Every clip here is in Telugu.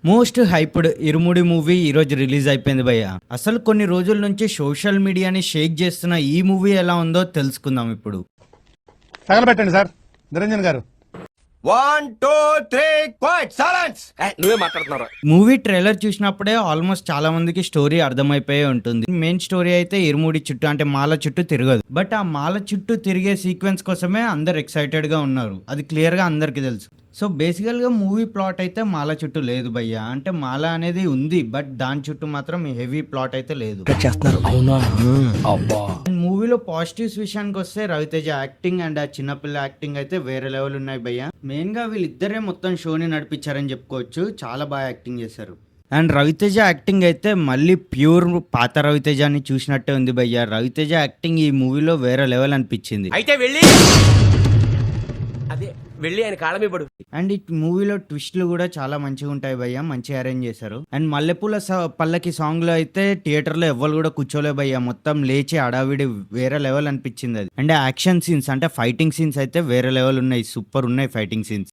మోస్ట్ హైప్డ్ ఇరుముడి మూవీ ఈరోజు రిలీజ్ అయిపోయింది భయ్య. అసలు కొన్ని రోజుల నుంచి సోషల్ మీడియాని షేక్ చేస్తున్న ఈ మూవీ ఎలా ఉందో తెలుసుకుందాం ఇప్పుడు. తగలబెట్టండి సార్ నిరంజన్ గారు. 1 2 3 క్వైట్ సైలెన్స్. నువ్వే మాట్లాడుతున్నావు. మూవీ ట్రైలర్ చూసినప్పుడే ఆల్మోస్ట్ చాలా మందికి స్టోరీ అర్థమైపోయి ఉంటుంది. మెయిన్ స్టోరీ అయితే ఇరుముడి చుట్టూ అంటే మాల చుట్టూ తిరగదు. బట్ ఆ మాల చుట్టూ తిరిగే సీక్వెన్స్ కోసమే అందరు ఎక్సైటెడ్ గా ఉన్నారు. అది క్లియర్ గా అందరికి తెలుసు. సో బేసికల్ గా మూవీ ప్లాట్ అయితే మాల చుట్టూ లేదు భయ్య. అంటే మాల అనేది ఉంది, బట్ దాని చుట్టూ మాత్రం హెవీ ప్లాట్ అయితే లేదు. మూవీలో పాజిటివ్స్ విషయానికి వస్తే రవితేజ యాక్టింగ్ అండ్ ఆ చిన్నపిల్ల యాక్టింగ్ అయితే వేరే లెవెల్ ఉన్నాయి భయ్య. మెయిన్ గా వీళ్ళిద్దరే మొత్తం షోని నడిపించారని చెప్పుకోవచ్చు. చాలా బాగా యాక్టింగ్ చేశారు. అండ్ రవితేజ యాక్టింగ్ అయితే మళ్ళీ ప్యూర్ పాత రవితేజని చూసినట్టే ఉంది భయ్య. రవితేజ యాక్టింగ్ ఈ మూవీలో వేరే లెవెల్ అనిపించింది. అయితే వెళ్ళి ఆయన కాళ్ళ మీద పడు. అండ్ ఈ మూవీలో ట్విస్ట్లు కూడా చాలా మంచిగా ఉంటాయి భయ్య. మంచిగా అరేంజ్ చేశారు. అండ్ మల్లెపూల పల్లకి సాంగ్ లో అయితే థియేటర్ లో ఎవ్వరు కూడా కూర్చోలే భయ్య. మొత్తం లేచి అడావిడి వేరే లెవెల్ అనిపించింది అది. అండ్ యాక్షన్ సీన్స్ అంటే ఫైటింగ్ సీన్స్ అయితే వేరే లెవెల్ ఉన్నాయి. సూపర్ ఉన్నాయి ఫైటింగ్ సీన్స్.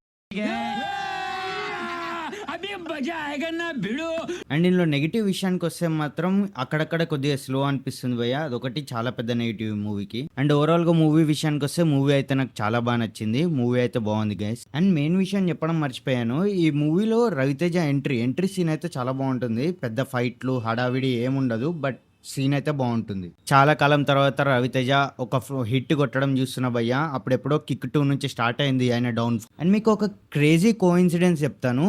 అండ్ ఇందులో నెగిటివ్ విషయానికి వస్తే మాత్రం అక్కడక్కడ కొద్దిగా స్లో అనిపిస్తుంది భయ్య. అదొకటి చాలా పెద్ద నెగిటివ్ మూవీకి. అండ్ ఓవరాల్ గా మూవీ విషయానికి వస్తే మూవీ అయితే నాకు చాలా బాగా నచ్చింది. మూవీ అయితే బాగుంది గైస్. అండ్ మెయిన్ విషయం చెప్పడం మర్చిపోయాను. ఈ మూవీలో రవితేజ ఎంట్రీ సీన్ అయితే చాలా బాగుంటుంది. పెద్ద ఫైట్లు హడావిడి ఏముండదు, బట్ సీన్ అయితే బాగుంటుంది. చాలా కాలం తర్వాత రవితేజ ఒక హిట్ కొట్టడం చూస్తున్నా భయ్య. అప్పుడెప్పుడో కిక్ 2 నుంచి స్టార్ట్ అయింది ఆయన డౌన్. అండ్ మీకు ఒక క్రేజీ కోఇన్సిడెన్స్ చెప్తాను.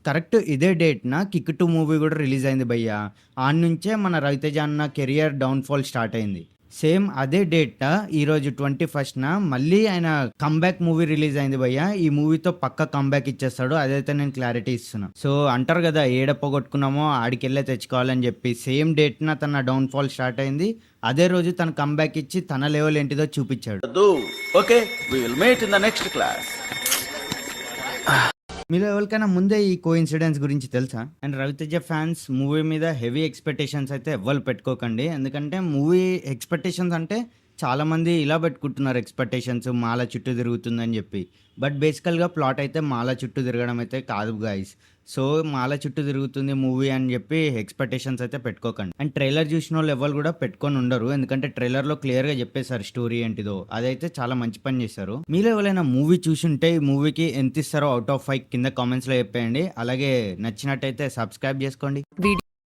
కరెక్ట్ ఇదే డేట్ నా కిక్ 2 మూవీ కూడా రిలీజ్ అయింది భయ్య. ఆ నుంచే మన రవితేజ అన్న కెరియర్ డౌన్ ఫాల్ స్టార్ట్ అయింది. సేమ్ అదే డేట్ ఈరోజు 21న మళ్ళీ ఆయన కంబ్యాక్ మూవీ రిలీజ్ అయింది భయ్య. ఈ మూవీతో పక్క కంబ్యాక్ ఇచ్చేస్తాడు. అదైతే నేను క్లారిటీ ఇస్తున్నా. సో అంటారు కదా ఏడపోగొట్టుకున్నామో ఆడికెళ్ళే తెచ్చుకోవాలని చెప్పి, సేమ్ డేట్న తన డౌన్ ఫాల్ స్టార్ట్ అయింది. అదే రోజు తన కంబ్యాక్ ఇచ్చి తన లెవెల్ ఏంటిదో చూపించాడు. Okay we will meet in the next class. మీరు ఎవరికైనా ముందే ఈ కోఇన్సిడెన్స్ గురించి తెలుసా? అండ్ రవితేజ ఫ్యాన్స్ మూవీ మీద హెవీ ఎక్స్పెక్టేషన్స్ అయితే ఎవ్వరు పెట్టుకోకండి. ఎందుకంటే మూవీ ఎక్స్పెక్టేషన్స్ అంటే చాలా మంది ఇలా పెట్టుకుంటున్నారు ఎక్స్పెక్టేషన్స్ మాల చుట్టూ తిరుగుతుందని చెప్పి. బట్ బేసికల్గా ప్లాట్ అయితే మాల చుట్టూ తిరగడం అయితే కాదు గైస్. సో మాల చుట్టూ తిరుగుతుంది మూవీ అని చెప్పి ఎక్స్పెక్టేషన్స్ అయితే పెట్టుకోకండి. అండ్ ట్రైలర్ చూసిన వాళ్ళు ఎవరు కూడా పెట్టుకొని ఉండరు. ఎందుకంటే ట్రైలర్లో క్లియర్గా చెప్పేశారు స్టోరీ ఏంటిదో. అదైతే చాలా మంచి పని చేశారు. మీరు ఎవరైనా మూవీ చూసుంటే ఈ మూవీకి ఎంత ఇస్తారో అవుట్ ఆఫ్ 5 కింద కామెంట్స్లో చెప్పేయండి. అలాగే నచ్చినట్టయితే సబ్స్క్రైబ్ చేసుకోండి.